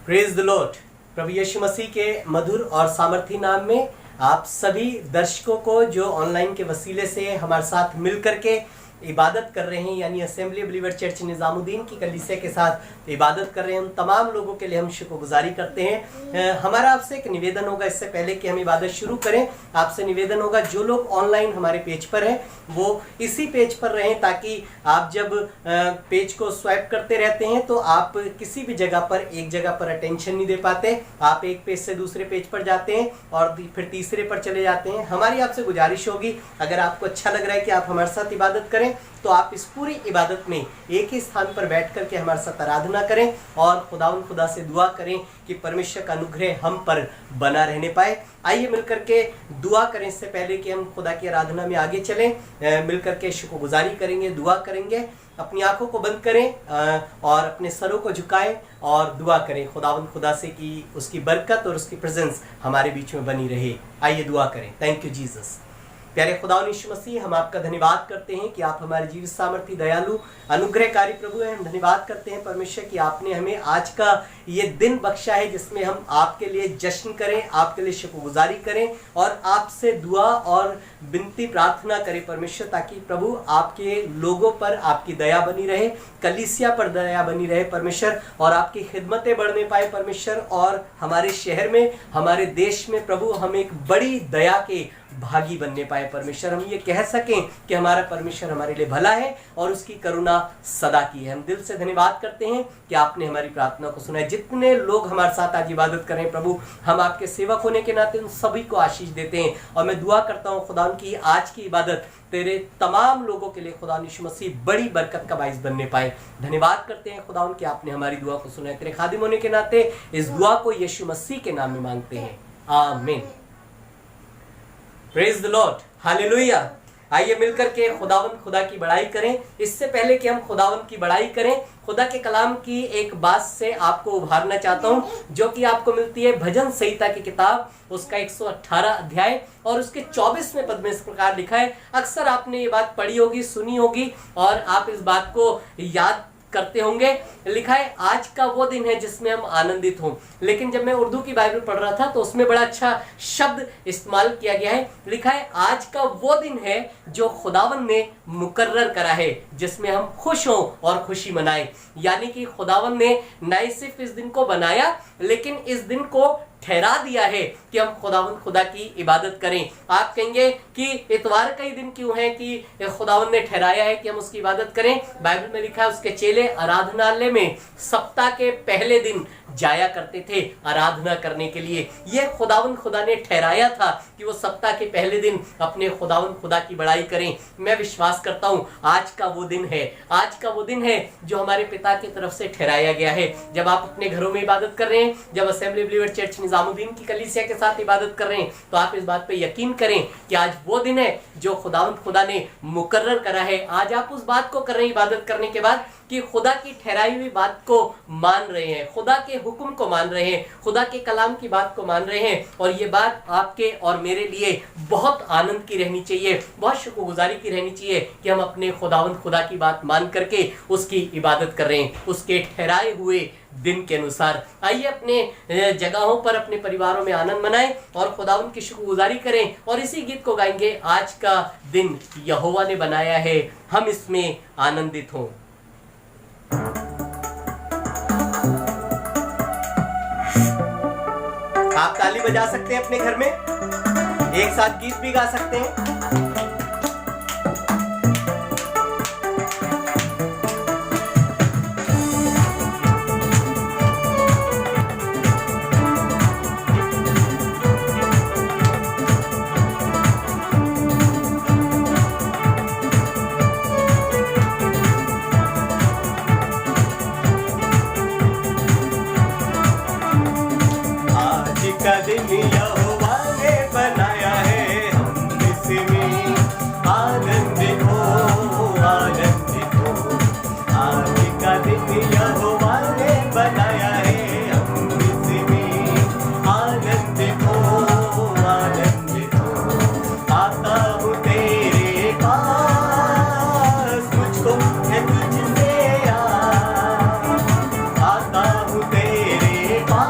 Praise the lord. प्रभु यीशु मसीह के मधुर और सामर्थी नाम में आप सभी दर्शकों को जो ऑनलाइन के वसीले से हमारे साथ मिल करके इबादत कर रहे हैं, यानी असेंबली बिलीवर चर्च निजामुद्दीन की कलीसिया के साथ इबादत कर रहे हैं, उन तमाम लोगों के लिए हम शुक्रगुजारी करते हैं। हमारा आपसे एक निवेदन होगा, इससे पहले कि हम इबादत शुरू करें, आपसे निवेदन होगा जो लोग ऑनलाइन हमारे पेज पर हैं वो इसी पेज पर रहें, ताकि आप जब पेज को स्वाइप करते रहते हैं तो आप किसी भी जगह पर एक जगह पर अटेंशन नहीं दे पाते। आप एक पेज से दूसरे पेज पर जाते हैं और फिर तीसरे पर चले जाते हैं। हमारी आपसे गुजारिश होगी, अगर आपको अच्छा लग रहा है कि आप हमारे साथ इबादत करें तो आप इस पूरी इबादत में एक ही स्थान पर बैठ करके हमारे साथ आराधना करें और खुदा से दुआ करें कि परमेश्वर का अनुग्रह हम पर बना रहने पाए। आइए मिलकर के दुआ करें। इससे पहले कि हम खुदा की आराधना में आगे चलें, मिलकर के शुक्रगुजारी करेंगे, दुआ करेंगे। अपनी आंखों को बंद करें और अपने सरों को झुकाएं और दुआ करें खुदा से कि उसकी बरकत और उसकी प्रेजेंस हमारे बीच में बनी रहे। आइए दुआ करें। Thank you Jesus. प्यारे खुदा यीशु मसीह, हम आपका धन्यवाद करते हैं कि आप हमारे जीवित सामर्थी दयालु अनुग्रहकारी प्रभु हैं। हम धन्यवाद करते हैं परमेश्वर कि आपने हमें आज का ये दिन बख्शा है जिसमें हम आपके लिए जश्न करें, आपके लिए शुक्रगुजारी करें और आपसे दुआ और विनती प्रार्थना करें परमेश्वर, ताकि प्रभु आपके लोगों पर आपकी दया बनी रहे, कलीसिया पर दया बनी रहे परमेश्वर, और आपकी खिदमतें बढ़ने पाए परमेश्वर, और हमारे शहर में, हमारे देश में प्रभु हम एक बड़ी दया के भागी बनने पाए परमेश्वर। हम ये कह सकें कि हमारा परमेश्वर हमारे लिए भला है और उसकी करुणा सदा की है। हम दिल से धन्यवाद करते हैं कि आपने हमारी प्रार्थना को सुना है। जितने लोग हमारे साथ आज इबादत कर रहे हैं प्रभु, हम आपके सेवक होने के नाते उन सभी को आशीष देते हैं और मैं दुआ करता हूँ खुदा की आज की इबादत तेरे तमाम लोगों के लिए खुदा यीशु मसीह बड़ी बरकत का बाइस बनने पाए। धन्यवाद करते हैं खुदा कि आपने हमारी दुआ को सुना है। तेरे खादिम होने के नाते इस दुआ को यीशु मसीह के नाम में मांगते हैं, आमीन। Praise the Lord, hallelujah. आइए मिलकर के खुदा की बड़ाई करें। इससे पहले कि हम खुदावंद की बड़ाई करें, खुदा के कलाम की एक बात से आपको उभारना चाहता हूं जो कि आपको मिलती है भजन संहिता की किताब, उसका 118 अध्याय और उसके 24वें पद में इस प्रकार लिखा है। अक्सर आपने ये बात पढ़ी होगी, सुनी होगी और आप इस बात को याद करते होंगे। लिखा है, आज का वो दिन है जिसमें हम आनंदित हों। लेकिन जब मैं उर्दू की बाइबल पढ़ रहा था तो उसमें बड़ा अच्छा शब्द इस्तेमाल किया गया है। लिखा है, आज का वो दिन है जो खुदावंद ने मुकर्रर करा है जिसमें हम खुश हों और खुशी मनाएं। यानी कि खुदावंद ने न सिर्फ इस दिन को बनाया लेकिन इस दिन को ठहरा दिया है कि हम खुदा की इबादत करें। आप कहेंगे कि इतवार का ही दिन क्यों है कि खुदावंद ने ठहराया है कि हम उसकी इबादत करें? बाइबल में लिखा है उसके चेले आराधनालय में सप्ताह के पहले दिन जाया करते थे आराधना करने के लिए। यह खुदा ने ठहराया था कि वो सप्ताह के पहले दिन अपने खुदा की बड़ाई करें। मैं विश्वास करता हूं आज का वो दिन है, आज का वो दिन है जो हमारे पिता की तरफ से ठहराया गया है। जब आप अपने घरों में इबादत कर रहे हैं, जब असेंबली बिलीवर चर्च निजामुद्दीन की कलीसिया के साथ इबादत कर रहे हैं, तो आप इस बात पे यकीन करें कि आज वो दिन है जो खुदा ने मुकर्रर करा है। आज आप उस बात को कर रहे हैं इबादत करने के बाद कि खुदा की ठहराई हुई बात को मान रहे हैं, खुदा के हुक्म को मान रहे हैं, खुदा के कलाम की बात को मान रहे हैं। और ये बात आपके और मेरे लिए बहुत आनंद की रहनी चाहिए, बहुत शुक्रगुजारी की रहनी चाहिए कि हम अपने खुदा की बात मान करके उसकी इबादत कर रहे हैं उसके ठहराए हुए दिन के अनुसार। आइए अपने जगहों पर अपने परिवारों में आनंद मनाएं और खुदावंद की शुक्रगुजारी करें और इसी गीत को गाएंगे, आज का दिन यहोवा ने बनाया है, हम इसमें आनंदित हों। आप ताली बजा सकते हैं अपने घर में, एक साथ गीत भी गा सकते हैं। यहोवा ने बनाया है, हम इसमें आनंदित हो, आनंदित हो। आज का दिन यहोवा ने बनाया है, हम इसमें आनंदित हो, आनंदित हो। आता हूँ तेरे पास, मुझको है तुझसे यार। आता हूँ तेरे पास,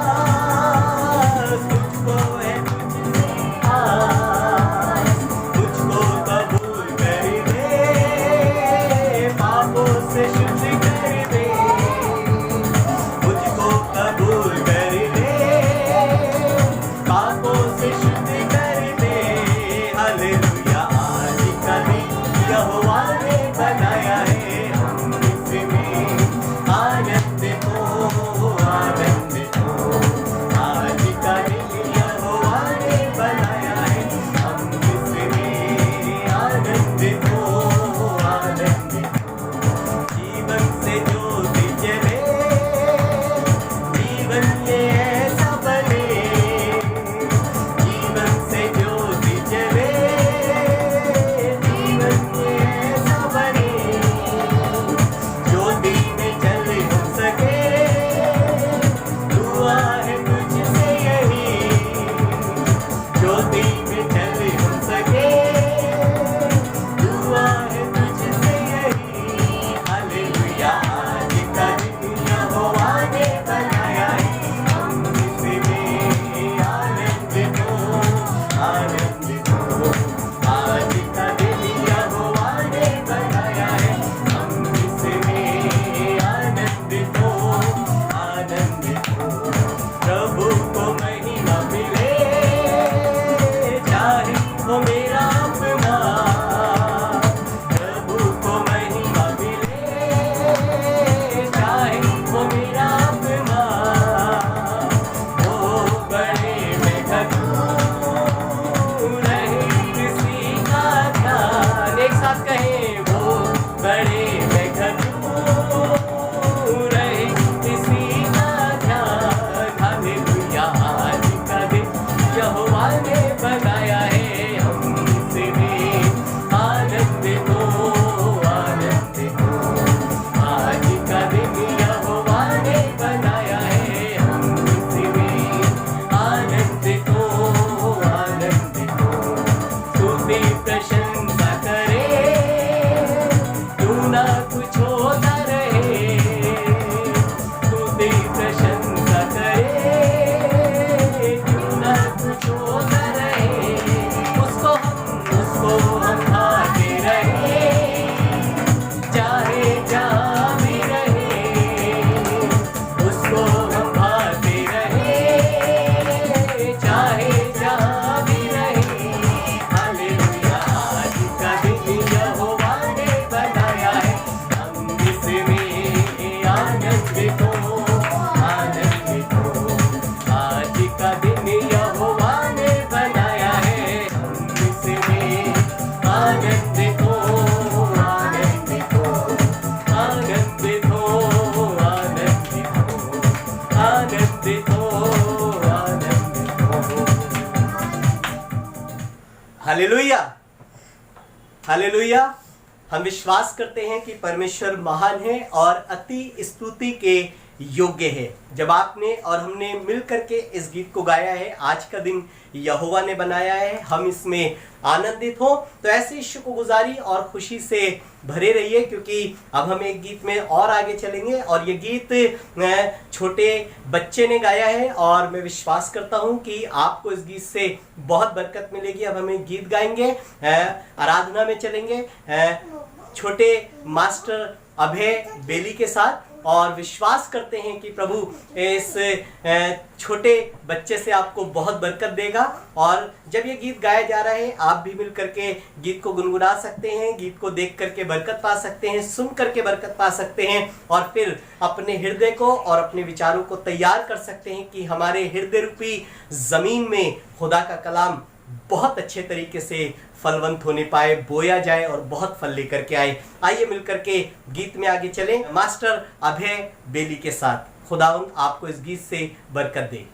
साथ कहें वो बड़े बेघर रहे इसी का ध्यान। हालेलुया आज का दिन यहोवा ने बनाया है, हम इसमें आनंदित हो आनंदित हो। आज का दिन यहोवा ने बनाया है, हम इसमें आनंदित हो आनंदित हो। स्तुति प्रशंसा करे, तू ना कुछ होता रहे। स्तुति प्रशंसा करे, तू ना कुछ होता रहे। उसको हम भाते रहे, चाहे जहाँ भी रहे। उसको हम भाते रहे, चाहे जहाँ भी रहे। हालेलुया आज का दिन यहोवा ने बनाया है, हम इसमें आनंदित हो आनंदित हो। आज का दिन यहोवा ने बनाया है, हम इसमें आनंदित हो आनंदित हो आनंदित हो आनंदित हो आनंदित हो आनंदित हो। Hallelujah hallelujah. हम विश्वास करते हैं कि परमेश्वर महान है और अति स्तुति के योग्य है। जब आपने और हमने मिल करके इस गीत को गाया है, आज का दिन यहोवा ने बनाया है, हम इसमें आनंदित हो, तो ऐसे शुक्रगुजारी और खुशी से भरे रहिए, क्योंकि अब हम एक गीत में और आगे चलेंगे। और ये गीत छोटे बच्चे ने गाया है और मैं विश्वास करता हूं कि आपको इस गीत से बहुत बरकत मिलेगी। अब हम एक गीत गाएंगे, आराधना में चलेंगे छोटे मास्टर अभय बेली के साथ, और विश्वास करते हैं कि प्रभु इस छोटे बच्चे से आपको बहुत बरकत देगा। और जब ये गीत गाया जा रहा है, आप भी मिल करके गीत को गुनगुना सकते हैं, गीत को देख करके बरकत पा सकते हैं, सुन करके बरकत पा सकते हैं, और फिर अपने हृदय को और अपने विचारों को तैयार कर सकते हैं कि हमारे हृदय रूपी जमीन में खुदा का कलाम बहुत अच्छे तरीके से फलवंत होने पाए, बोया जाए और बहुत फल लेकर के आए। आइए मिलकर के गीत में आगे चलें मास्टर अभय बेली के साथ। खुदावंद आपको इस गीत से बरकत दे।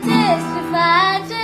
Testify.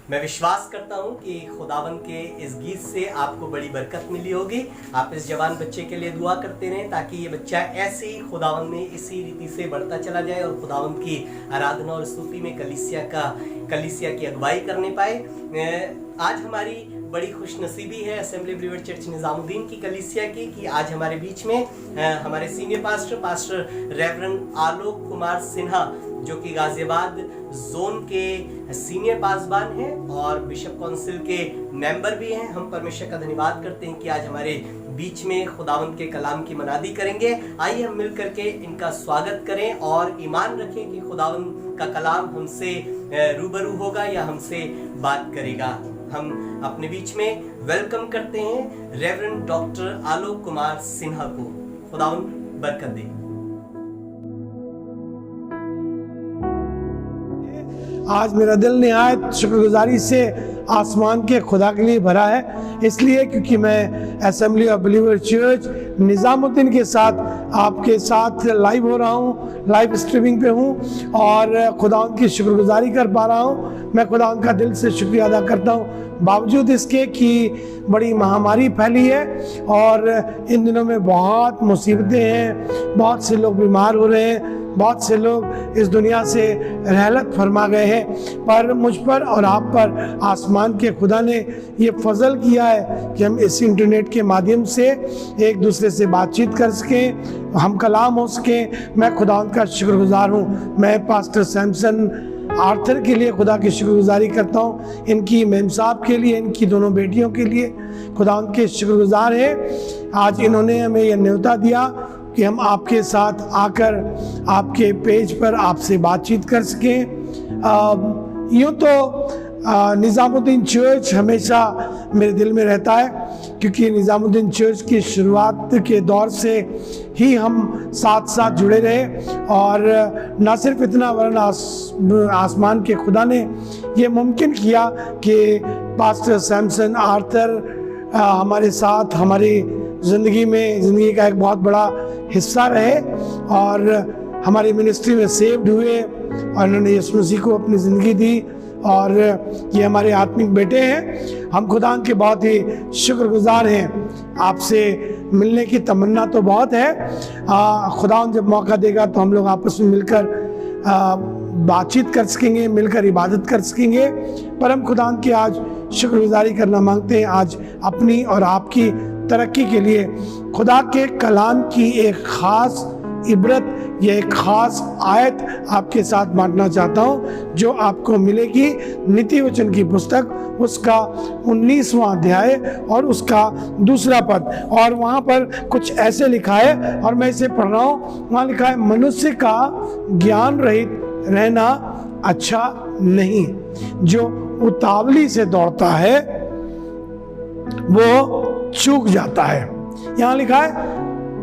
मैं विश्वास करता हूँ कि खुदावन के इस गीत से आपको बड़ी बरकत मिली होगी। आप इस जवान बच्चे के लिए दुआ करते रहें ताकि ये बच्चा ऐसे ही खुदावन में इसी रीति से बढ़ता चला जाए और खुदावन की आराधना और स्तुति में कलीसिया की अगुवाई करने पाए। आज हमारी बड़ी खुशनसीबी है असेंबली बिलीवर चर्च निजामुद्दीन की कलीसिया की कि आज हमारे बीच में हमारे senior pastor reverend Alok Kumar Sinha जो कि गाजियाबाद जोन के सीनियर पासबान हैं और बिशप काउंसिल के मेंबर भी हैं। हम परमेश्वर का धन्यवाद करते हैं कि आज हमारे बीच में खुदावंद के कलाम की मनादी करेंगे। आइए हम मिल करके इनका स्वागत करें और ईमान रखें कि खुदावंद का कलाम हमसे रूबरू होगा या हमसे बात करेगा। हम अपने बीच में वेलकम करते हैं रेवरेंड डॉक्टर आलोक कुमार सिन्हा को। खुदावंद बरकत दे। आज मेरा दिल निहायत शुक्रगुजारी से आसमान के खुदा के लिए भरा है, इसलिए क्योंकि मैं assembly of believer church Nizamuddin के साथ आपके साथ लाइव हो रहा हूँ, लाइव स्ट्रीमिंग पे हूँ और खुदावंद की शुक्रगुजारी कर पा रहा हूँ। मैं खुदावंद का दिल से शुक्रिया अदा करता हूँ बावजूद इसके कि बड़ी महामारी फैली है और इन दिनों में बहुत मुसीबतें हैं, बहुत से लोग बीमार हो रहे हैं, बहुत से लोग इस दुनिया से रहलत फरमा गए हैं, पर मुझ पर और आप पर आसमान के खुदा ने ये फजल किया है कि हम इस इंटरनेट के माध्यम से एक दूसरे से बातचीत कर सकें, हम कलाम हो सकें। मैं खुदावंद का शुक्रगुजार हूँ। मैं पास्टर सैमसन आर्थर के लिए खुदा की शुक्रगुजारी करता हूँ, इनकी मेम साहब के लिए, इनकी दोनों बेटियों के लिए खुदावंद के शुक्रगुजार हैं। आज इन्होंने हमें यह न्योता दिया कि हम आपके साथ आकर आपके पेज पर आपसे बातचीत कर सकें। यूँ तो निजामुद्दीन चर्च हमेशा मेरे दिल में रहता है, क्योंकि निजामुद्दीन चर्च की शुरुआत के दौर से ही हम साथ साथ जुड़े रहे और न सिर्फ इतना वरन आसमान के खुदा ने ये मुमकिन किया कि पास्टर सैमसन आर्थर हमारे साथ हमारी ज़िंदगी का एक बहुत बड़ा हिस्सा रहे और हमारी मिनिस्ट्री में सेव्ड हुए और उन्होंने यीशु मसीह को अपनी ज़िंदगी दी और ये हमारे आत्मिक बेटे हैं। हम खुदा के बहुत ही शुक्रगुजार हैं। आपसे मिलने की तमन्ना तो बहुत है, खुदा जब मौका देगा तो हम लोग आपस में मिलकर बातचीत कर सकेंगे, मिलकर इबादत कर सकेंगे। पर हम खुदा की आज शुक्रगुजारी करना मांगते हैं आज अपनी और आपकी तरक्की के लिए। खुदा के कलाम की एक ख़ास इबरत, ये एक ख़ास आयत आपके साथ बांटना चाहता हूँ जो आपको मिलेगी नीति वचन की पुस्तक, उसका 19वां अध्याय और उसका 2 पद। और वहाँ पर कुछ ऐसे लिखा है और मैं इसे पढ़ रहा हूँ। वहाँ लिखा है, मनुष्य का ज्ञान रहित रहना अच्छा नहीं, जो उतावली से दौड़ता है वो चूक जाता है। यहाँ लिखा है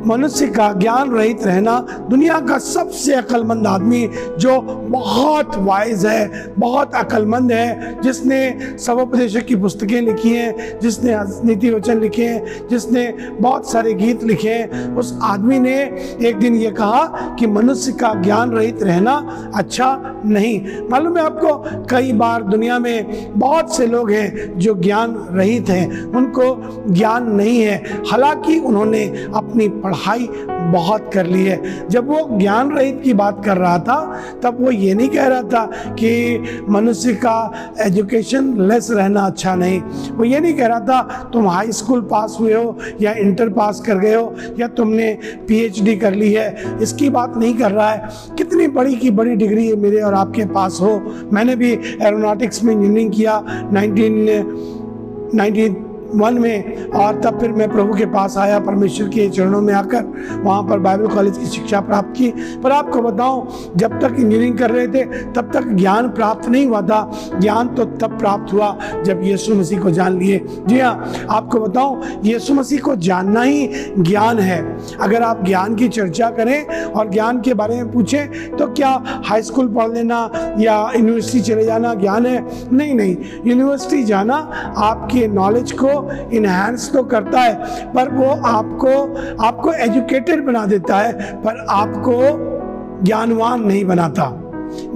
मनुष्य का ज्ञान रहित रहना। दुनिया का सबसे अक्लमंद आदमी जो बहुत वाइज है, बहुत अक्लमंद है, जिसने सर्वोपदेशक की पुस्तकें लिखी हैं, जिसने नीति वचन लिखे हैं, जिसने बहुत सारे गीत लिखे हैं, उस आदमी ने एक दिन ये कहा कि मनुष्य का ज्ञान रहित रहना अच्छा नहीं। मालूम है आपको, कई बार दुनिया में बहुत से लोग हैं जो ज्ञान रहित हैं, उनको ज्ञान नहीं है, हालांकि उन्होंने अपनी पढ़ाई बहुत कर ली है। जब वो ज्ञान रहित की बात कर रहा था तब वो ये नहीं कह रहा था कि मनुष्य का एजुकेशन लेस रहना अच्छा नहीं, वो ये नहीं कह रहा था तुम हाई स्कूल पास हुए हो या इंटर पास कर गए हो या तुमने PhD कर ली है, इसकी बात नहीं कर रहा है। कितनी बड़ी की बड़ी डिग्री मेरे और आपके पास हो। मैंने भी एरोनॉटिक्स में इंजीनियरिंग किया 1991 में और तब फिर मैं प्रभु के पास आया, परमेश्वर के चरणों में आकर वहाँ पर बाइबल कॉलेज की शिक्षा प्राप्त की। पर आपको बताऊँ, जब तक इंजीनियरिंग कर रहे थे तब तक ज्ञान प्राप्त नहीं हुआ था। ज्ञान तो तब प्राप्त हुआ जब यीशु मसीह को जान लिए। जी हाँ, आपको बताऊँ, यीशु मसीह को जानना ही ज्ञान है। अगर आप ज्ञान की चर्चा करें और ज्ञान के बारे में पूछें तो क्या हाई स्कूल पढ़ लेना या यूनिवर्सिटी चले जाना ज्ञान है? नहीं नहीं, यूनिवर्सिटी जाना आपके नॉलेज को इनहैंस तो करता है, पर वो आपको एजुकेटेड बना देता है, पर आपको ज्ञानवान नहीं बनाता।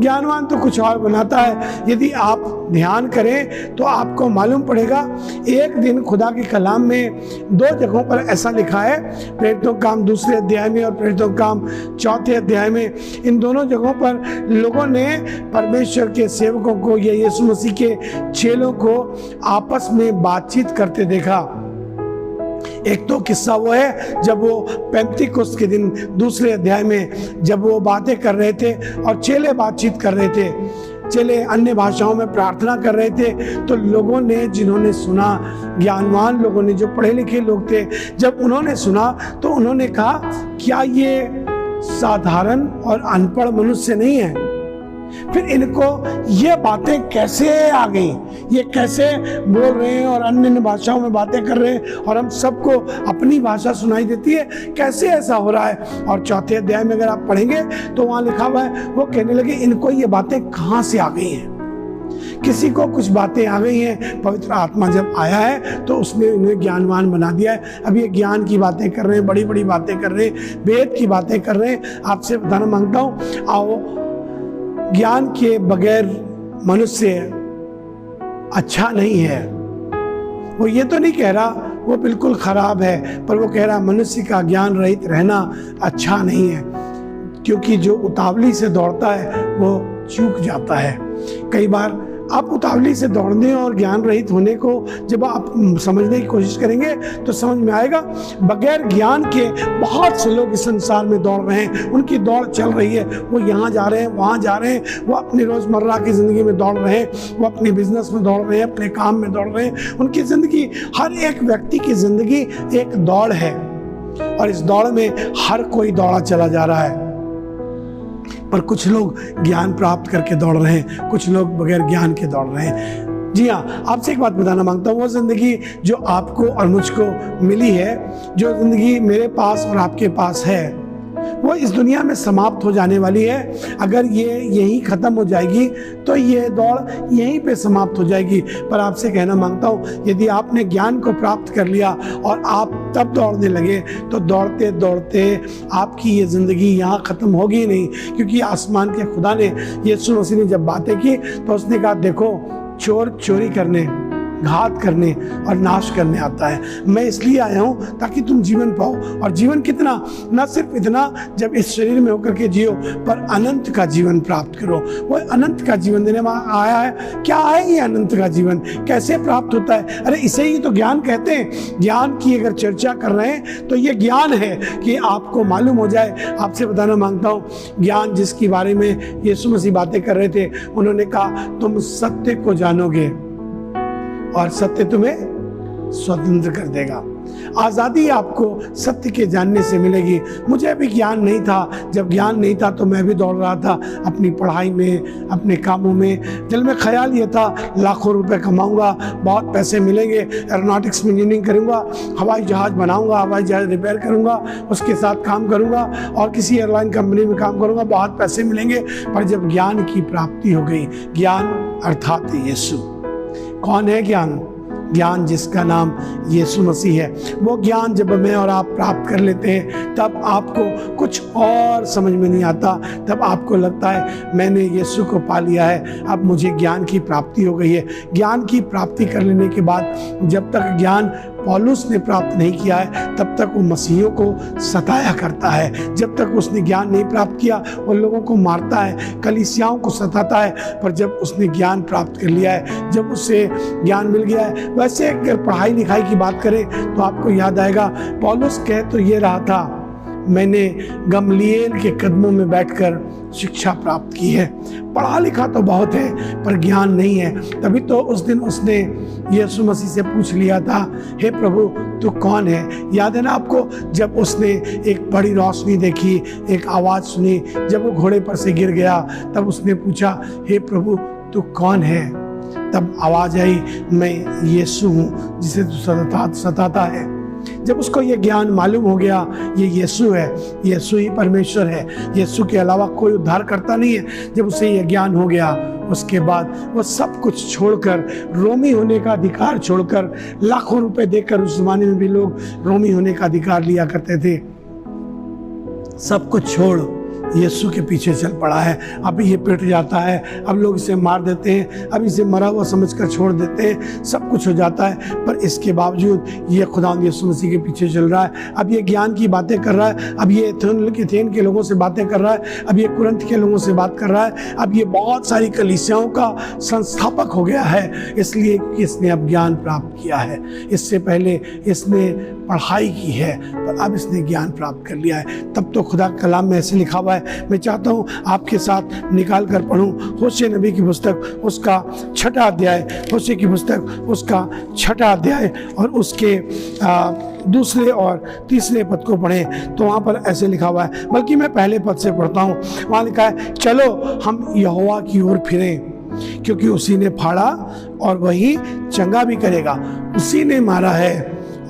ज्ञानवान तो कुछ और बनाता है। यदि आप ध्यान करें तो आपको मालूम पड़ेगा, एक दिन खुदा के कलाम में 2 जगहों पर ऐसा लिखा है, प्रेरितों का काम 2 अध्याय में और प्रेरितों का काम 4 अध्याय में। इन दोनों जगहों पर लोगों ने परमेश्वर के सेवकों को या यीशु मसीह के चेलों को आपस में बातचीत करते देखा। एक तो किस्सा वो है जब वो पेंतीकोस्त के दिन 2 अध्याय में जब वो बातें कर रहे थे और चेले बातचीत कर रहे थे, चेले अन्य भाषाओं में प्रार्थना कर रहे थे, तो लोगों ने, जिन्होंने सुना, ज्ञानवान लोगों ने, जो पढ़े लिखे लोग थे, जब उन्होंने सुना तो उन्होंने कहा, क्या ये साधारण और अनपढ़ मनुष्य नहीं है? फिर इनको ये बातें कैसे आ गई? ये कैसे बोल रहे हैं और अन्य भाषाओं में बातें कर रहे हैं और हम सबको अपनी भाषा सुनाई देती है? कैसे ऐसा हो रहा है? और 4 अध्याय में अगर आप पढ़ेंगे तो वहां लिखा हुआ है, वो कहने लगे, इनको ये बातें कहां से आ गई हैं? किसी को कुछ बातें आ गई हैं, पवित्र आत्मा जब आया है तो उसने इन्हें ज्ञानवान बना दिया है। अब ये ज्ञान की बातें कर रहे हैं, बड़ी बड़ी बातें कर रहे हैं, वेद की बातें कर रहे हैं। आपसे बताना मांगता हूँ, आओ, ज्ञान के बगैर मनुष्य अच्छा नहीं है। वो ये तो नहीं कह रहा वो बिल्कुल खराब है, पर वो कह रहा मनुष्य का ज्ञान रहित रहना अच्छा नहीं है, क्योंकि जो उतावली से दौड़ता है वो चूक जाता है। कई बार आप उतावली से दौड़ने और ज्ञान रहित होने को जब आप समझने की कोशिश करेंगे तो समझ में आएगा, बगैर ज्ञान के बहुत से लोग इस संसार में दौड़ रहे हैं, उनकी दौड़ चल रही है, वो यहाँ जा रहे हैं, वहाँ जा रहे हैं, वो अपनी रोज़मर्रा की ज़िंदगी में दौड़ रहे हैं, वो अपने बिजनेस में दौड़ रहे हैं, अपने काम में दौड़ रहे हैं। उनकी ज़िंदगी, हर एक व्यक्ति की ज़िंदगी एक दौड़ है और इस दौड़ में हर कोई दौड़ा चला जा रहा है। पर कुछ लोग ज्ञान प्राप्त करके दौड़ रहे हैं, कुछ लोग बगैर ज्ञान के दौड़ रहे हैं। जी हाँ, आपसे एक बात बताना मांगता हूँ, वो जिंदगी जो आपको और मुझको मिली है, जो जिंदगी मेरे पास और आपके पास है, वो इस दुनिया में समाप्त हो जाने वाली है। अगर ये यहीं खत्म हो जाएगी तो ये दौड़ यहीं पे समाप्त हो जाएगी। पर आपसे कहना मांगता हूँ, यदि आपने ज्ञान को प्राप्त कर लिया और आप तब दौड़ने लगे तो दौड़ते दौड़ते आपकी ये ज़िंदगी यहाँ ख़त्म होगी नहीं, क्योंकि आसमान के खुदा ने, यीशु मसीह ने जब बातें की तो उसने कहा, देखो, चोर चोरी करने, घात करने और नाश करने आता है, मैं इसलिए आया हूँ ताकि तुम जीवन पाओ। और जीवन कितना? न सिर्फ इतना जब इस शरीर में होकर के जियो, पर अनंत का जीवन प्राप्त करो। वो अनंत का जीवन देने आया है। क्या है ये अनंत का जीवन? कैसे प्राप्त होता है? अरे इसे ही तो ज्ञान कहते हैं। ज्ञान की अगर चर्चा कर रहे हैं तो ये ज्ञान है कि आपको मालूम हो जाए। आपसे बताना मांगता हूँ, ज्ञान जिसके बारे में यीशु मसीह बातें कर रहे थे, उन्होंने कहा, तुम सत्य को जानोगे और सत्य तुम्हें स्वतंत्र कर देगा। आज़ादी आपको सत्य के जानने से मिलेगी। मुझे भी ज्ञान नहीं था, जब ज्ञान नहीं था तो मैं भी दौड़ रहा था अपनी पढ़ाई में, अपने कामों में। दिल में ख्याल ये था, लाखों रुपए कमाऊंगा, बहुत पैसे मिलेंगे, एरोनॉटिक्स में इंजीनियरिंग करूंगा, हवाई जहाज़ बनाऊंगा, हवाई जहाज़ रिपेयर करूंगा, उसके साथ काम करूंगा और किसी एयरलाइन कंपनी में काम करूंगा, बहुत पैसे मिलेंगे। पर जब ज्ञान की प्राप्ति हो गई, ज्ञान अर्थात यीशु। कौन है ज्ञान? ज्ञान जिसका नाम यीशु मसीह है। वो ज्ञान जब मैं और आप प्राप्त कर लेते हैं, तब आपको कुछ और समझ में नहीं आता। तब आपको लगता है मैंने यीशु को पा लिया है, अब मुझे ज्ञान की प्राप्ति हो गई है। ज्ञान की प्राप्ति कर लेने के बाद, जब तक ज्ञान पौलुस ने प्राप्त नहीं किया है, तब तक वो मसीहियों को सताया करता है। जब तक उसने ज्ञान नहीं प्राप्त किया, वो लोगों को मारता है, कलीसियाओं को सताता है। पर जब उसने ज्ञान प्राप्त कर लिया है, जब उसे ज्ञान मिल गया है, वैसे अगर पढ़ाई लिखाई की बात करें तो आपको याद आएगा, पौलुस कह तो ये रहा था, मैंने गमलीएल के कदमों में बैठकर शिक्षा प्राप्त की है। पढ़ा लिखा तो बहुत है पर ज्ञान नहीं है। तभी तो उस दिन उसने यीशु मसीह से पूछ लिया था, हे प्रभु तू कौन है? याद है ना आपको, जब उसने एक बड़ी रोशनी देखी, एक आवाज़ सुनी, जब वो घोड़े पर से गिर गया, तब उसने पूछा, हे प्रभु तू कौन है? तब आवाज़ आई, मैं यीशु हूँ जिसे तू सताता है। जब उसको ये ज्ञान मालूम हो गया, ये यीशु है, यीशु ही परमेश्वर है, यीशु के अलावा कोई उद्धार करता नहीं है। जब उसे ये ज्ञान हो गया, उसके बाद वो सब कुछ छोड़कर, रोमी होने का अधिकार छोड़कर, लाखों रुपए देकर, उस जमाने में भी लोग रोमी होने का अधिकार लिया करते थे, सब कुछ छोड़ यीशु के पीछे चल पड़ा है। अब ये पिट जाता है, अब लोग इसे मार देते हैं, अब इसे मरा हुआ समझकर छोड़ देते हैं, सब कुछ हो जाता है, पर इसके बावजूद ये खुदावंद यीशु मसीह के पीछे चल रहा है। अब ये ज्ञान की बातें कर रहा है, अब ये एथेन के लोगों से बातें कर रहा है, अब ये कुरिन्थ के लोगों से बात कर रहा है, अब ये बहुत सारी कलीसियाओं का संस्थापक हो गया है, इसलिए कि इसने अब ज्ञान प्राप्त किया है। इससे पहले इसने पढ़ाई की है, पर अब इसने ज्ञान प्राप्त कर लिया है। तब तो खुदा के कलाम में ऐसे लिखा हुआ है, मैं चाहता हूँ आपके साथ निकाल कर पढ़ूँ होशे नबी की पुस्तक उसका 6वां अध्याय, होशे की पुस्तक उसका 6वां अध्याय और उसके 2 और 3 पद को पढ़ें तो वहाँ पर ऐसे लिखा हुआ है, बल्कि मैं पहले पद से पढ़ता हूँ। वहाँ लिखा है, चलो हम यहोवा की ओर फिरें, क्योंकि उसी ने फाड़ा और वही चंगा भी करेगा, उसी ने मारा है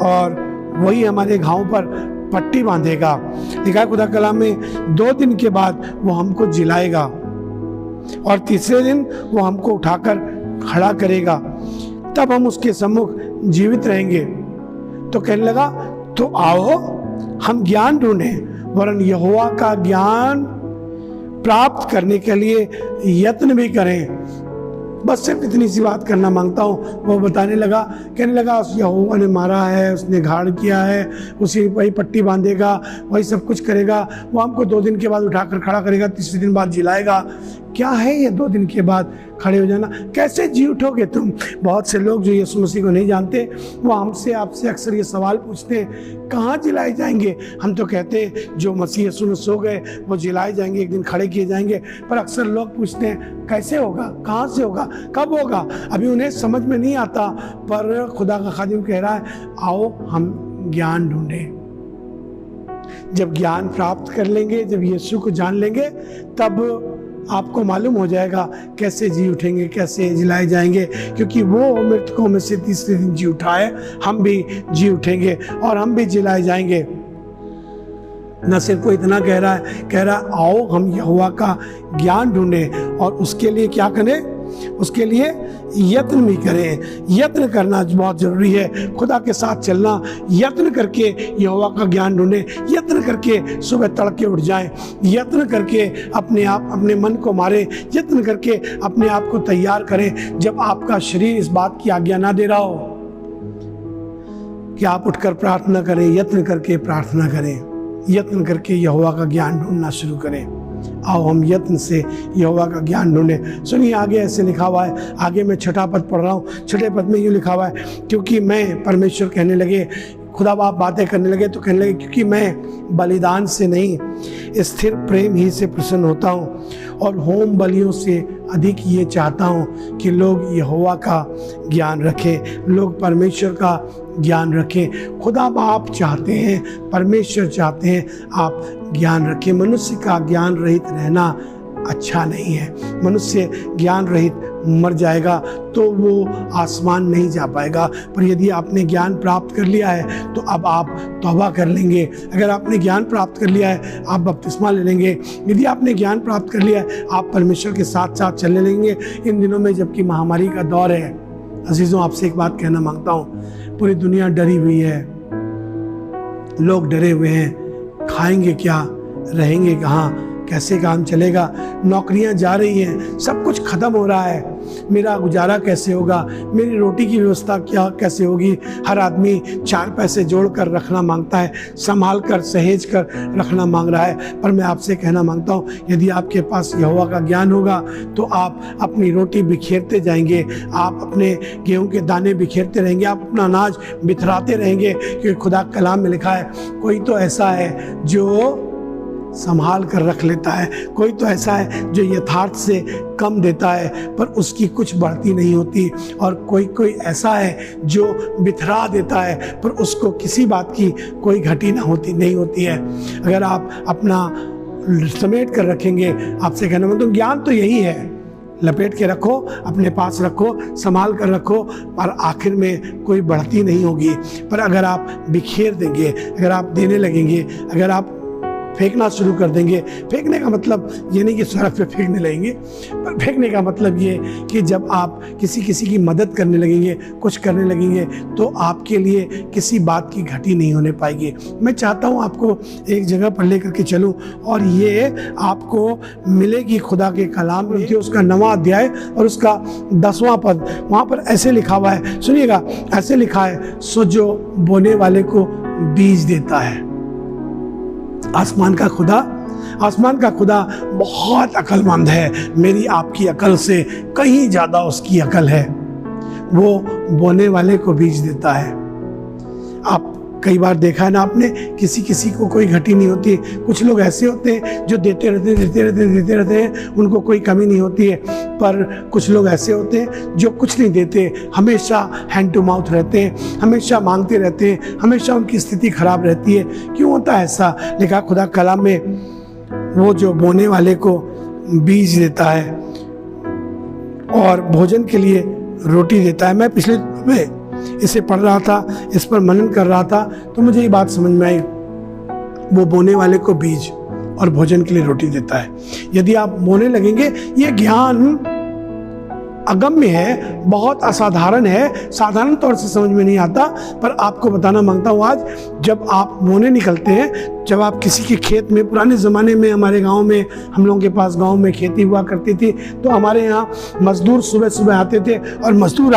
और वही हमारे घावों पर पट्टी बांधेगा। लिखा है खुदा कलाम में, 2 दिन के बाद वो हमको जिलाएगा और तीसरे दिन वो हमको उठाकर खड़ा करेगा, तब हम उसके सम्मुख जीवित रहेंगे। तो कहने लगा, तो आओ हम ज्ञान ढूंढें, वरन यहोवा का ज्ञान प्राप्त करने के लिए यत्न भी करें। बस सिर्फ इतनी सी बात करना मांगता हूँ। वो बताने लगा, कहने लगा, उस यहोवा ने मारा है, उसने घाड़ किया है, उसी वही पट्टी बांधेगा, वही सब कुछ करेगा, वो हमको 2 दिन के बाद उठाकर खड़ा करेगा, तीसरे दिन बाद जिलाएगा। क्या है ये 2 दिन के बाद खड़े हो जाना? कैसे जी उठोगे तुम? बहुत से लोग जो यीशु मसीह को नहीं जानते वो हमसे आपसे अक्सर ये सवाल पूछते हैं, कहाँ जिलाए जाएंगे? हम तो कहते हैं जो मसीह यीशु में सो गए वो जिलाए जाएंगे, एक दिन खड़े किए जाएंगे, पर अक्सर लोग पूछते हैं कैसे होगा, कहाँ से होगा, कब होगा? अभी उन्हें समझ में नहीं आता, पर खुदा का खादिम कह रहा है, आओ हम ज्ञान ढूंढें। जब ज्ञान प्राप्त कर लेंगे, जब यीशु को जान लेंगे, तब आपको मालूम हो जाएगा कैसे जी उठेंगे, कैसे जिलाए जाएंगे, क्योंकि वो मृतकों में से तीसरे दिन जी उठा है, हम भी जी उठेंगे और हम भी जिलाए जाएंगे। न सिर्फ को इतना कह रहा आओ हम यहोवा का ज्ञान ढूंढें और उसके लिए क्या करें? उसके लिए यत्न भी करें। यत्न करना बहुत जरूरी है, खुदा के साथ चलना, यत्न करके यहोवा का ज्ञान ढूंढें, यत्न करके सुबह तड़के उठ जाएं, यत्न करके अपने मन को मारें, यत्न करके अपने आप को तैयार करें। जब आपका शरीर इस बात की आज्ञा ना दे रहा हो कि आप उठकर प्रार्थना करें, यत्न करके प्रार्थना करें, यत्न करके यहोवा का ज्ञान ढूंढना शुरू करें। आओ हम यत्न से यहोवा का ज्ञान ढूंढें। सुनिए आगे ऐसे लिखा हुआ है, आगे मैं 6वां पद पढ़ रहा हूँ। 6वें पद में यूँ लिखा हुआ है, क्योंकि मैं, परमेश्वर कहने लगे, खुदा बाप बातें करने लगे तो कहने लगे, क्योंकि मैं बलिदान से नहीं स्थिर प्रेम ही से प्रसन्न होता हूँ और होम बलियों से अधिक ये चाहता हूँ कि लोग यहोवा का ज्ञान रखें, लोग परमेश्वर का ज्ञान रखें। खुदा बाप चाहते हैं, परमेश्वर चाहते हैं आप ज्ञान रखें। मनुष्य का ज्ञान रहित रहना अच्छा नहीं है। मनुष्य ज्ञान रहित मर जाएगा तो वो आसमान नहीं जा पाएगा। पर यदि आपने ज्ञान प्राप्त कर लिया है तो अब आप तौबा कर लेंगे। अगर आपने ज्ञान प्राप्त कर लिया है आप बपतिस्मा ले लेंगे। यदि आपने ज्ञान प्राप्त कर लिया है आप परमेश्वर के साथ साथ चलने लगेंगे। इन दिनों में जबकि महामारी का दौर है, अजीजों आपसे एक बात कहना मांगता हूँ, पूरी दुनिया डरी हुई है, लोग डरे हुए हैं, खाएंगे क्या, रहेंगे कहाँ, कैसे काम चलेगा, नौकरियां जा रही हैं, सब कुछ खत्म हो रहा है, मेरा गुजारा कैसे होगा, मेरी रोटी की व्यवस्था क्या कैसे होगी। हर आदमी 4 पैसे जोड़ कर रखना मांगता है, संभाल कर सहेज कर रखना मांग रहा है। पर मैं आपसे कहना मांगता हूँ, यदि आपके पास यहोवा का ज्ञान होगा तो आप अपनी रोटी बिखेरते जाएंगे, आप अपने गेहूं के दाने बिखेरते रहेंगे, आप अपना अनाज बिथराते रहेंगे, क्योंकि खुदा कलाम में लिखा है, कोई तो ऐसा है जो संभाल कर रख लेता है, कोई तो ऐसा है जो यथार्थ से कम देता है पर उसकी कुछ बढ़ती नहीं होती, और कोई ऐसा है जो बिथरा देता है पर उसको किसी बात की कोई घटी नहीं होती है। अगर आप अपना समेट कर रखेंगे, आपसे कहना मतलब ज्ञान तो यही है, लपेट के रखो, अपने पास रखो, संभाल कर रखो, पर आखिर में कोई बढ़ती नहीं होगी। पर अगर आप बिखेर देंगे, अगर आप देने लगेंगे, अगर आप फेंकना शुरू कर देंगे। फेंकने का मतलब ये नहीं कि सड़क पे फेंकने लगेंगे, पर फेंकने का मतलब ये कि जब आप किसी की मदद करने लगेंगे, कुछ करने लगेंगे, तो आपके लिए किसी बात की घटी नहीं होने पाएगी। मैं चाहता हूँ आपको एक जगह पर लेकर के चलूँ, और ये आपको मिलेगी खुदा के कलाम में, उसका 9वां अध्याय और उसका 10वां पद। वहाँ पर ऐसे लिखा हुआ है, सुनिएगा, ऐसे लिखा है, सो जो बोने वाले को बीज देता है। आसमान का खुदा बहुत अक्लमंद है। मेरी आपकी अकल से कहीं ज्यादा उसकी अकल है। वो बोने वाले को बीज देता है। आप कई बार देखा है ना आपने, किसी को कोई घटी नहीं होती। कुछ लोग ऐसे होते हैं जो देते रहते हैं, उनको कोई कमी नहीं होती है। पर कुछ लोग ऐसे होते हैं जो कुछ नहीं देते, हमेशा हैंड टू माउथ रहते हैं, हमेशा मांगते रहते हैं, हमेशा उनकी स्थिति खराब रहती है। क्यों होता है ऐसा? लिखा खुदा कलाम में, वो जो बोने वाले को बीज देता है और भोजन के लिए रोटी देता है। मैं पिछले में इसे पढ़ रहा था, इस पर मनन कर रहा था, तो मुझे ये बात समझ में आई, वो बोने वाले को बीज और भोजन के लिए रोटी देता है। यदि आप बोने लगेंगे, ये ज्ञान अगम्य है, बहुत असाधारण है, साधारण तौर से समझ में नहीं आता, पर आपको बताना मांगता हूँ आज, जब आप बोने निकलते हैं, जब आप किसी के खेत में, पुराने ज़माने में हमारे गांव में, हम लोगों के पास गांव में खेती हुआ करती थी, तो हमारे यहाँ मजदूर सुबह सुबह आते थे, और मजदूर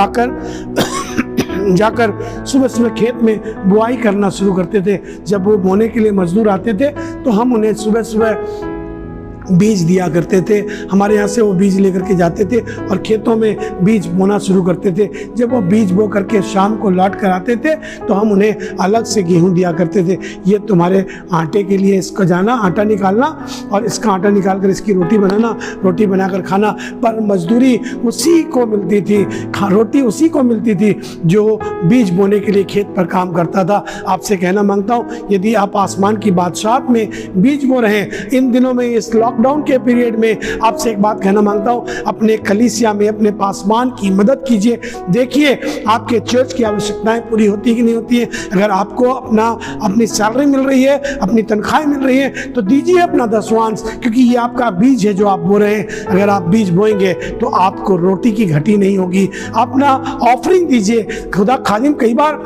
जाकर सुबह सुबह खेत में बुआई करना शुरू करते थे। जब वो बोने के लिए मजदूर आते थे, तो हम उन्हें सुबह सुबह बीज दिया करते थे। हमारे यहाँ से वो बीज लेकर के जाते थे और खेतों में बीज बोना शुरू करते थे। जब वो बीज बो करके शाम को लौट कर आते थे, तो हम उन्हें अलग से गेहूं दिया करते थे। ये तुम्हारे आटे के लिए, इसको जाना आटा निकालना, और इसका आटा निकाल कर इसकी रोटी बनाना, रोटी बनाकर खाना। पर मजदूरी उसी को मिलती थी, रोटी उसी को मिलती थी जो बीज बोने के लिए खेत पर काम करता था। आपसे कहना मांगता हूँ, यदि आप आसमान की बादशाहत में बीज बो रहे हैं, इन दिनों में, इस लॉकडाउन के पीरियड में, आपसे एक बात कहना मांगता हूं, अपने कलीसिया में अपने पासवान की मदद कीजिए। देखिए आपके चर्च की आवश्यकताएं पूरी होती कि नहीं होती है। अगर आपको अपनी सैलरी मिल रही है, अपनी तनख्वाहें मिल रही है, तो दीजिए अपना दसवांश, क्योंकि ये आपका बीज है जो आप बो रहे हैं। अगर आप बीज बोएंगे तो आपको रोटी की घटी नहीं होगी। अपना ऑफरिंग दीजिए। खुदा खादिम कई बार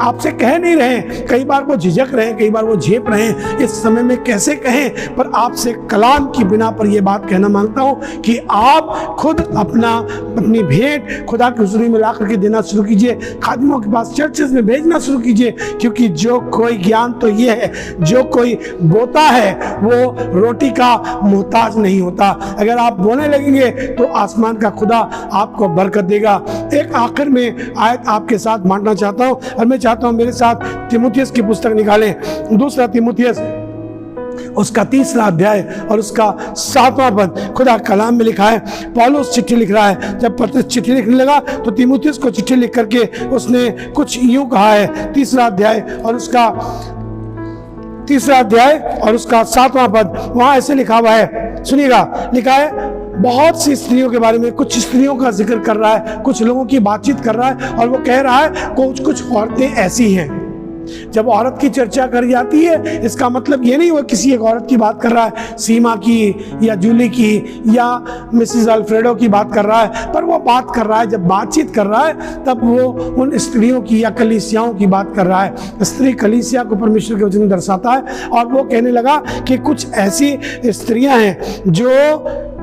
आपसे कह नहीं रहे, कई बार वो झिझक रहे हैं, कई बार वो झेप रहे हैं, इस समय में कैसे कहें, पर आपसे कलाम की बिना पर यह बात कहना मांगता हूं कि आप खुद अपनी भेंट खुदा की हुजूरी में ला करके देना शुरू कीजिए। खादिमों के पास, चर्चेस में भेजना शुरू कीजिए, क्योंकि जो कोई ज्ञान तो ये है, जो कोई बोता है वो रोटी का मोहताज नहीं होता। अगर आप बोने लगेंगे तो आसमान का खुदा आपको बरकत देगा। एक आखिर में आयत आपके साथ बांटना चाहता हूं, और मैं चाहता हूं मेरे साथ तीमुथियुस की पुस्तक निकालें, 2 तीमुथियुस उसका 3 अध्याय और उसका 7वां पद। खुदा कलाम में लिखा है, पौलुस चिट्ठी लिख रहा है। जब पत्रस चिट्ठी लिखने लगा तो तीमुथियुस को चिट्ठी लिख करके उसने कुछ यूं कहा है। 3 अध्याय और उसका 7वां पद, वहां ऐसे लिखा हुआ है, सुनिएगा, लिखा है, बहुत सी स्त्रियों के बारे में, कुछ स्त्रियों का जिक्र कर रहा है, कुछ लोगों की बातचीत कर रहा है, और वो कह रहा है कुछ औरतें ऐसी हैं। जब औरत की चर्चा करी जाती है, इसका मतलब ये नहीं वो किसी एक औरत की बात कर रहा है, सीमा की या जूली की या मिसेस अल्फ्रेडो की बात कर रहा है, पर वो बात कर रहा है, जब बातचीत कर रहा है तब वो उन स्त्रियों की या कलीसियाओं की बात कर रहा है। स्त्री कलीसिया को परमेश्वर के वचन में दर्शाता है, और वो कहने लगा कि कुछ ऐसी स्त्रियां हैं जो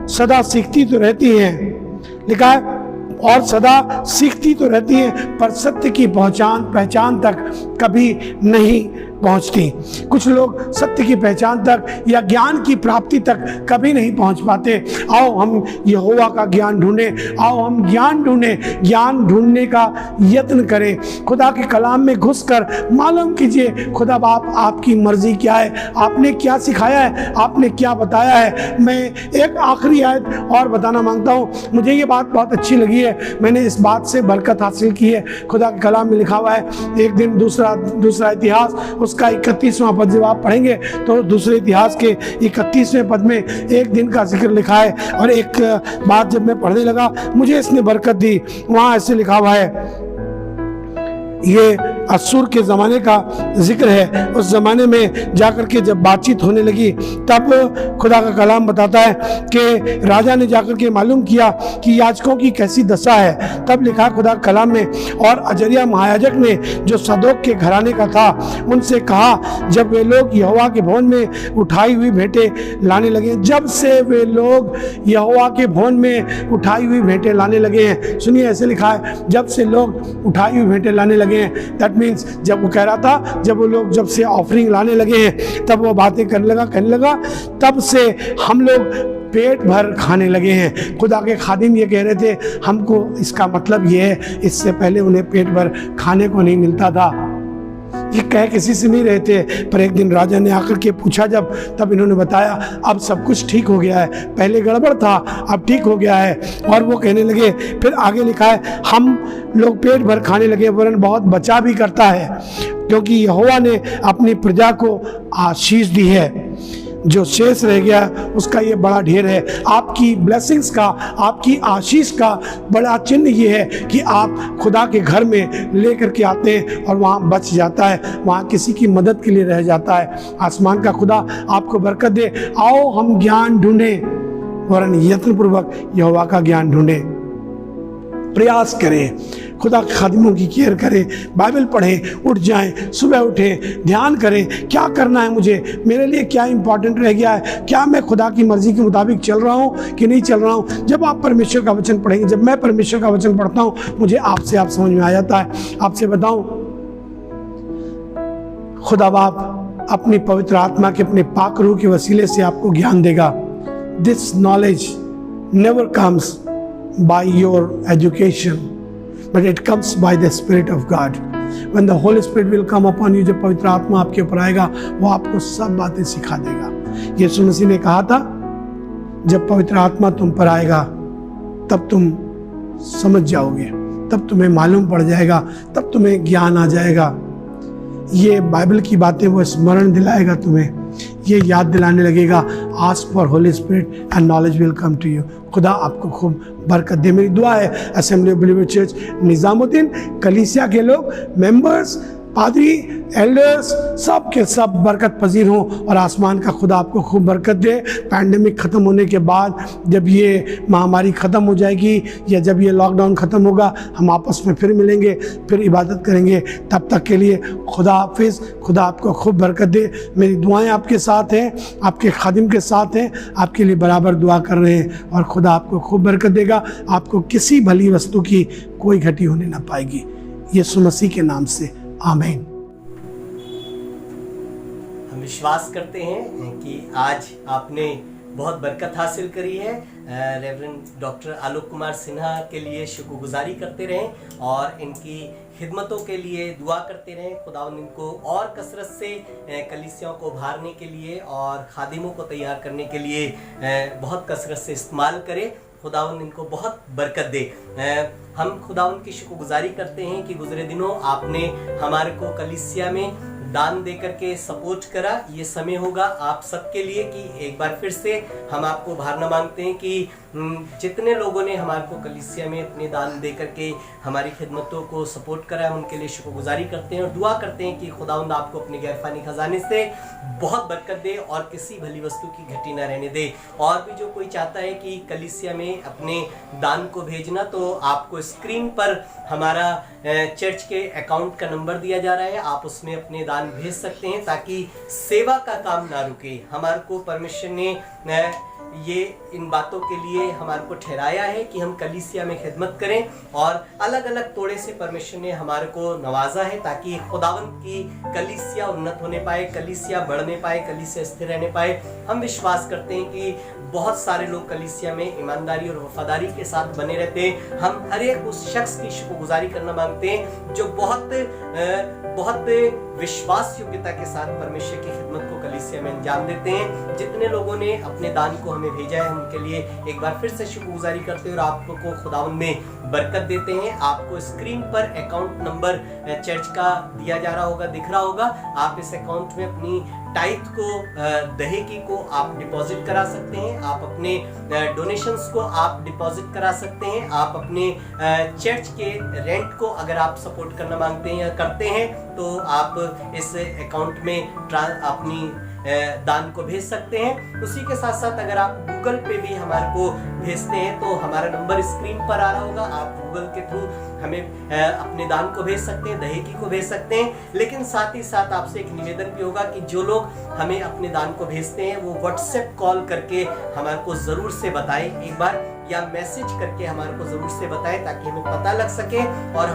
सदा सीखती तो रहती हैं, लिखा है, और सदा सीखती तो रहती हैं, पर सत्य की पहचान तक कभी नहीं पहुंचती। कुछ लोग सत्य की पहचान तक या ज्ञान की प्राप्ति तक कभी नहीं पहुंच पाते। आओ हम यहोवा का ज्ञान ढूंढें, आओ हम ज्ञान ढूंढने का यत्न करें। खुदा के कलाम में घुसकर मालूम कीजिए खुदा बाप आपकी मर्जी क्या है, आपने क्या सिखाया है, आपने क्या बताया है। मैं एक आखिरी आयत और बताना मांगता हूँ, मुझे ये बात बहुत अच्छी लगी है, मैंने इस बात से बरकत हासिल की है। खुदा के कलाम में लिखा हुआ है, एक दिन दूसरा इतिहास उसका 31वां पद जब आप पढ़ेंगे तो दूसरे इतिहास के 31वें पद में एक दिन का जिक्र लिखा है। और एक बात जब मैं पढ़ने लगा मुझे इसने बरकत दी, वहां ऐसे लिखा हुआ है, ये असूर के ज़माने का जिक्र है। उस ज़माने में जाकर के जब बातचीत होने लगी तब खुदा का कलाम बताता है कि राजा ने जाकर के मालूम किया कि याजकों की कैसी दशा है। तब लिखा खुदा का कलाम में, और अजरिया महायाजक ने जो सदोक के घराने का था उनसे कहा, जब वे लोग यहोवा के भवन में उठाई हुई भेंटें लाने लगे, जब से वे लोग यहोवा के भवन में उठाई हुई भेंटें लाने लगे हैं। सुनिए, ऐसे लिखा है, जब से लोग उठाई हुई भेंटें लाने लगे हैं। दैट मीन्स जब वो कह रहा था, जब वो लोग जब से ऑफरिंग लाने लगे हैं, तब वो बातें करने लगा, तब से हम लोग पेट भर खाने लगे हैं। खुदा के खादिम ये कह रहे थे, हमको इसका मतलब ये है, इससे पहले उन्हें पेट भर खाने को नहीं मिलता था। ये कह किसी से नहीं रहे थे, पर एक दिन राजा ने आकर के पूछा जब, तब इन्होंने बताया अब सब कुछ ठीक हो गया है, पहले गड़बड़ था अब ठीक हो गया है। और वो कहने लगे, फिर आगे लिखा है, हम लोग पेट भर खाने लगे, वरन बहुत बचा भी करता है, क्योंकि यहोवा ने अपनी प्रजा को आशीष दी है। जो शेष रह गया उसका ये बड़ा ढेर है। आपकी ब्लेसिंग्स का, आपकी आशीष का बड़ा चिन्ह ये है कि आप खुदा के घर में लेकर के आते हैं और वहाँ बच जाता है, वहाँ किसी की मदद के लिए रह जाता है। आसमान का खुदा आपको बरकत दे। आओ हम ज्ञान ढूंढें, वरन यत्नपूर्वक यहोवा का ज्ञान ढूंढें। प्रयास करें, खुदा के खादिमों की केयर करें, बाइबल पढ़ें, उठ जाएं, सुबह उठें, ध्यान करें, क्या करना है मुझे, मेरे लिए क्या इंपॉर्टेंट रह गया है, क्या मैं खुदा की मर्जी के मुताबिक चल रहा हूँ कि नहीं चल रहा हूँ। जब आप परमेश्वर का वचन पढ़ेंगे, जब मैं परमेश्वर का वचन पढ़ता हूँ, मुझे आपसे आप समझ में आ जाता है। आपसे बताऊँ, खुदा बाप अपनी पवित्र आत्मा के, अपने पाक रूह के वसीले से आपको ज्ञान देगा। This knowledge never comes by your education, but it comes by the Spirit of God. When the Holy Spirit will come upon you, जब पवित्र आत्मा आपके ऊपर आएगा, वो आपको सब बातें सिखा देगा। यीशु मसीह ने कहा था, जब पवित्र आत्मा तुम पर आएगा तब तुम समझ जाओगे, तब तुम्हें मालूम पड़ जाएगा, तब तुम्हें ज्ञान आ जाएगा। ये बाइबल की बातें वो स्मरण दिलाएगा तुम्हें, ये याद दिलाने लगेगा। Ask for holy spirit and knowledge will come to you. खुदा आपको खूब बरकत दे। मेरी दुआ है assembly of believer church Nizamuddin कलीसिया के लोग, मेंबर्स, पादरी, एल्डर्स, सब के सब बरकत पजीर हों और आसमान का खुदा आपको खूब बरकत दे। पैंडेमिक ख़त्म होने के बाद, जब ये महामारी ख़त्म हो जाएगी या जब ये लॉकडाउन ख़त्म होगा, हम आपस में फिर मिलेंगे, फिर इबादत करेंगे। तब तक के लिए खुदा हाफिज़। खुदा आपको खूब बरकत दे। मेरी दुआएं आपके साथ हैं, आपके खादिम के साथ हैं, आपके लिए बराबर दुआ कर रहे हैं और खुदा आपको खूब बरकत देगा। आपको किसी भली वस्तु की कोई घटी होने ना पाएगी, यीशु मसीह के नाम से, आमीन। हम विश्वास करते हैं कि आज आपने बहुत बरकत हासिल करी है। रेवरेंड डॉक्टर आलोक कुमार सिन्हा के लिए शुक्रगुजारी करते रहें और इनकी खिदमतों के लिए दुआ करते रहें। खुदावंद इनको और कसरत से कलीसियाओं को उभारने के लिए और खादिमों को तैयार करने के लिए बहुत कसरत से इस्तेमाल करे। खुदावंद इनको बहुत बरकत दे। हम खुदावंद की शुक्रगुजारी करते हैं कि गुजरे दिनों आपने हमारे को कलीसिया में दान दे करके सपोर्ट करा। ये समय होगा आप सबके लिए कि एक बार फिर से हम आपको उभारना मांगते हैं कि जितने लोगों ने हमारे को कलीसिया में अपने दान दे करके हमारी खिदमतों को सपोर्ट करा है, हम उनके लिए शुक्रगुजारी करते हैं और दुआ करते हैं कि खुदावंद आपको अपने गैरफानी खजाने से बहुत बरकत दे और किसी भली वस्तु की घटी ना रहने दे। और भी जो कोई चाहता है कि कलीसिया में अपने दान को भेजना, तो आपको स्क्रीन पर हमारा चर्च के अकाउंट का नंबर दिया जा रहा है, आप उसमें अपने दान भेज सकते हैं ताकि सेवा का काम ना रुके। हमारे को परमेश्वर ने ये इन बातों के लिए हमारे को ठहराया है कि हम कलीसिया में खिदमत करें और अलग अलग तोड़े से परमेश्वर ने हमारे को नवाजा है ताकि खुदावंद की कलीसिया उन्नत होने पाए, कलीसिया बढ़ने पाए, कलीसिया स्थिर रहने पाए। हम विश्वास करते हैं कि बहुत सारे लोग कलीसिया में ईमानदारी और वफादारी के साथ बने रहते हैं। हम हर एक उस शख्स की शुक्रगुजारी करना मांगते हैं जो बहुत विश्वास योग्यता के साथ परमेश्वर की खिदमत को कलीसिया कलीसिया में अंजाम देते हैं। जितने लोगों ने अपने दान को हमें भेजा है उनके लिए एक बार फिर से शुक्रगुजारी करते हैं और आपको खुदावंद में बरकत देते हैं। आपको स्क्रीन पर अकाउंट नंबर चर्च का दिया जा रहा होगा, दिख रहा होगा। आप इस अकाउंट में अपनी टाइथ को, दहेगी को आप डिपॉजिट करा सकते हैं। आप अपने डोनेशंस को आप डिपॉजिट करा सकते हैं। आप अपने चर्च के रेंट को अगर आप सपोर्ट करना मांगते हैं या करते हैं तो आप इस अकाउंट में अपनी दान को भेज सकते हैं। उसी के साथ साथ अगर आप गूगल पे भी हमारे को भेजते हैं तो हमारा नंबर स्क्रीन पर आ रहा होगा। आप गूगल के थ्रू हमें अपने दान को भेज सकते हैं, दहेगी को भेज सकते हैं। लेकिन साथ ही साथ आपसे एक निवेदन भी होगा कि जो लोग हमें अपने दान को भेजते हैं वो व्हाट्सएप कॉल करके हमारे को जरूर से बताएं एक बार, या मैसेज करके हमारे को जरूर से बताएं ताकि हमें पता लग सके और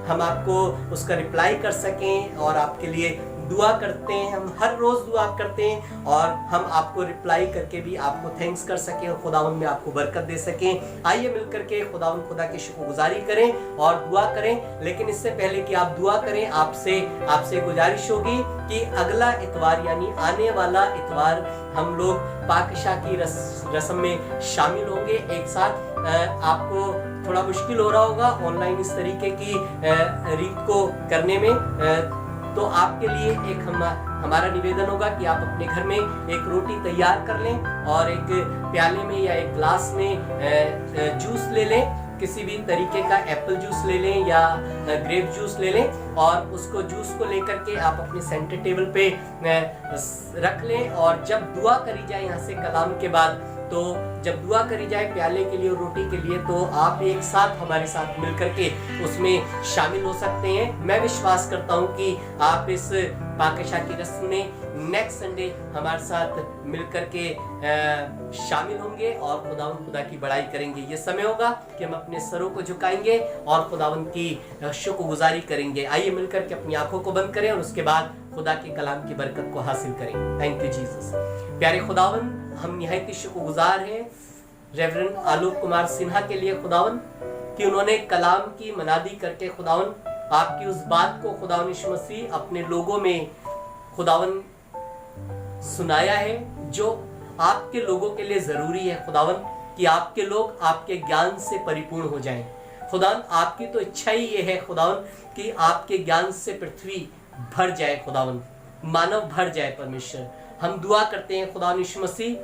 हम आपको उसका रिप्लाई कर सकें और आपके लिए दुआ करते हैं। हम हर रोज दुआ करते हैं और हम आपको रिप्लाई करके भी आपको थैंक्स कर सकें और खुदावंद में आपको बरकत दे सकें। आइए मिलकर के खुदा की शुक्रगुजारी करें और दुआ करें। लेकिन इससे पहले कि आप दुआ करें, आपसे गुजारिश होगी कि अगला इतवार यानी आने वाला इतवार हम लोग पाकशाह की रस्म में शामिल होंगे एक साथ। आपको थोड़ा मुश्किल हो रहा होगा ऑनलाइन इस तरीके की रीत को करने में, तो आपके लिए एक हमारा निवेदन होगा कि आप अपने घर में एक रोटी तैयार कर लें और एक प्याले में या एक ग्लास में जूस ले लें। किसी भी तरीके का एप्पल जूस ले लें या ग्रेप जूस ले लें और उसको जूस को लेकर के आप अपने सेंटर टेबल पे रख लें। और जब दुआ करी जाए यहाँ से कलाम के बाद, तो जब दुआ करी जाए प्याले के लिए और रोटी के लिए, तो आप एक साथ हमारे साथ मिलकर के उसमें शामिल हो सकते हैं। मैं विश्वास करता हूं कि आप इस पाकशाह की रस्म में नेक्स्ट संडे हमारे साथ मिलकर के शामिल होंगे और खुदा की बड़ाई करेंगे। ये समय होगा कि हम अपने सरों को झुकाएंगे और खुदावंद की शुक्रगुजारी करेंगे। आइए मिलकर के अपनी आंखों को बंद करें और उसके बाद खुदा के कलाम की बरकत को हासिल करें। Thank you Jesus. प्यारे खुदावंद, हम निहायत शुक्रगुजार हैं रेवरेंड आलोक कुमार सिन्हा के लिए खुदावंद कि उन्होंने कलाम की मनादी करके खुदावंद आपकी उस बात को खुदावंद यीशु मसीह अपने लोगों में खुदावंद सुनाया है जो आपके लोगों के लिए जरूरी है खुदावंद, कि आपके लोग आपके ज्ञान से परिपूर्ण हो जाएं। खुदावंद, आपकी तो इच्छा ही ये है खुदावंद कि आपके ज्ञान से पृथ्वी भर जाए खुदावंद, मानव भर जाए। परमेश्वर, हम दुआ करते हैं खुदावंद यीशु मसीह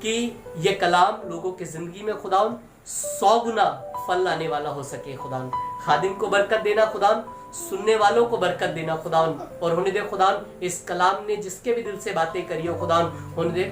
कि ये कलाम लोगों की जिंदगी में खुदावंद 100 गुना फल लाने वाला हो सके। खुदावंद, खादिम को बरकत देना खुदावंद, सुनने वालों को बरकत देना खुदावंद, और होने दे खुदावंद इस कलाम ने जिसके भी दिल से बातें करी हो खुदावंद, होने दे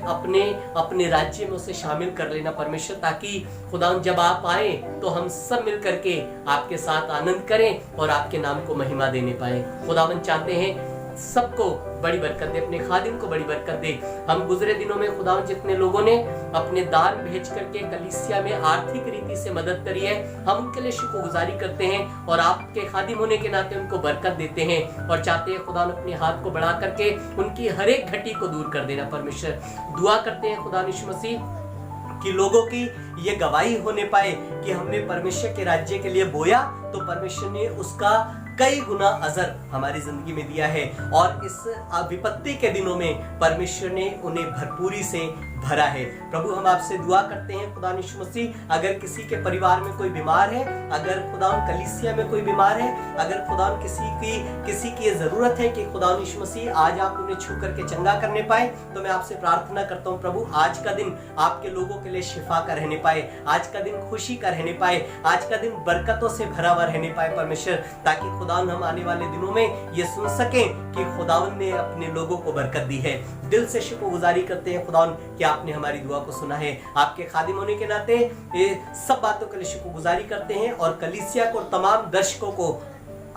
अपने राज्य में उसे शामिल कर लेना परमेश्वर, ताकि खुदावंद जब आप आए तो हम सब मिल करके आपके साथ आनंद करें और आपके नाम को महिमा देने पाए। खुदावंद चाहते हैं सबको बड़ी बरकत दे, अपने खादिम को बड़ी बरकत दे। हम गुजरे दिनों में खुदावंद जितने लोगों ने अपने दान भेज करके कलीसिया में आर्थिक रीति से मदद करी है, हम उनके लिए शुक्रगुजारी करते हैं और आपके खादिम होने के नाते उनको बरकत देते हैं और चाहते हैं खुदावंद अपने हाथ को बढ़ा करके उनकी हर एक घटी को दूर कर देना। परमेश्वर, दुआ करते हैं खुदा यीशु मसीह कि लोगों की ये गवाही होने पाए कि हमने परमेश्वर के राज्य के लिए बोया तो परमेश्वर ने उसका कई गुना अजर हमारी जिंदगी में दिया है, और इस विपत्ति के दिनों में परमेश्वर ने उन्हें भरपूरी से भरा है। प्रभु, हम आपसे दुआ करते हैं खुदा यीशु मसीह, अगर किसी के परिवार में कोई बीमार है, अगर खुदा कलीसिया में कोई बीमार है, अगर खुदा किसी की ये जरूरत है कि खुदा यीशु मसीह आज आप उन्हें छू करके चंगा करने पाए, तो मैं आपसे प्रार्थना करता हूँ प्रभु, आज का दिन आपके लोगों के लिए शिफा का रहने पाए, आज का दिन खुशी का रहने पाए, आज का दिन बरकतों से भरा हुआ रहने पाए परमेश्वर, ताकि खुदावन हम आने वाले दिनों में ये सुन सकें कि खुदावन ने अपने लोगों को बरकत दी है। दिल से शुक्रगुजारी करते हैं खुदावन कि आपने हमारी दुआ को सुना है। आपके खादिम होने के नाते ये सब बातों के लिए शुक्रगुजारी करते हैं और कलीसिया को, तमाम दर्शकों को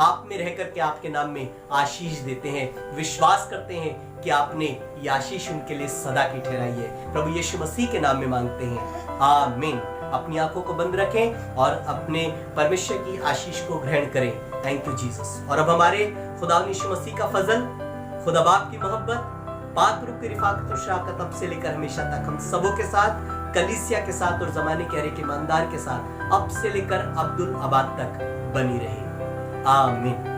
आप में रह करके आपके नाम में आशीष देते हैं। विश्वास करते हैं कि आपने ये आशीष उनके लिए सदा की ठहराई है। प्रभु यीशु मसीह के नाम में मांगते हैं, आमीन। अपनी आंखों को बंद रखें और अपने परमेश्वर की आशीष को ग्रहण करें। Thank you Jesus. और अब हमारे खुदा यीशु मसीह का फजल, खुदा बाप की मोहब्बत, पाक रूह की रिफाकत और शराकत अब से लेकर हमेशा तक हम सबों के साथ, कलीसिया के साथ और जमाने के हर एक ईमानदार के साथ अब से लेकर अब्दुल आबाद तक बनी रहे। आमीन।